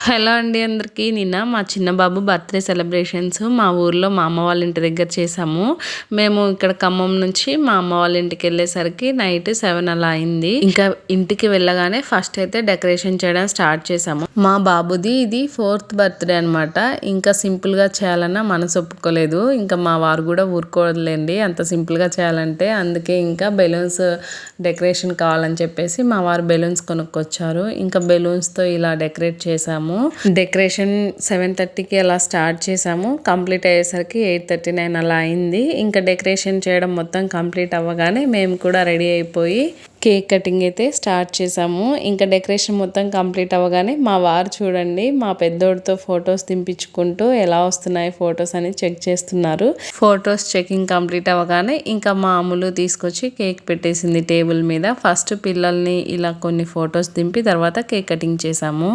Hello అండి అందరికీ. నిన్న మా చిన్న బాబు బర్త్‌డే సెలబ్రేషన్స్ మా ఊర్లో మా అమ్మ వాళ్ళ ఇంటి దగ్గర చేశాము. మేము ఇక్కడ ఖమ్మం నుంచి మా అమ్మ వాళ్ళ ఇంటికెళ్ళేసరికి నైట్ 7 అలా అయింది. ఇంకా ఇంటికి వెళ్ళగానే ఫస్ట్ అయితే డెకరేషన్ చేయడం స్టార్ట్ చేశాము. మా బాబుది ఇది 4th బర్త్‌డే అనమాట. ఇంకా సింపుల్‌గా చేయాలన్నా మనసు ఒప్పుకోలేదు. ఇంకా మా వారు కూడా ఊరుకోలేండి అంత సింపుల్‌గా చేయాలంటే. అందుకే ఇంకా బెలూన్స్ డెకరేషన్ కావాలని చెప్పేసి మా వారు బెలూన్స్ కొనుక్కొచ్చారు. ఇంకా బెలూన్స్‌తో ఇలా డెకరేట్ చేశాము. డెకరేషన్ 7:30కి అలా స్టార్ట్ చేసాము. కంప్లీట్ అయ్యేసరికి 8:39 అలా అయింది. ఇంకా డెకరేషన్ చేయడం మొత్తం కంప్లీట్ అవ్వగానే మేము కూడా రెడీ అయిపోయి కేక్ కటింగ్ అయితే స్టార్ట్ చేసాము. ఇంకా డెకరేషన్ మొత్తం కంప్లీట్ అవ్వగానే మా వారు చూడండి మా పెద్దోడితో ఫొటోస్ దింపించుకుంటూ ఎలా వస్తున్నాయి ఫొటోస్ అని చెక్ చేస్తున్నారు. ఫొటోస్ చెకింగ్ కంప్లీట్ అవ్వగానే ఇంకా మా అమ్ములు తీసుకొచ్చి కేక్ పెట్టేసింది టేబుల్ మీద. ఫస్ట్ పిల్లల్ని ఇలా కొన్ని ఫొటోస్ దింపి తర్వాత కేక్ కటింగ్ చేసాము.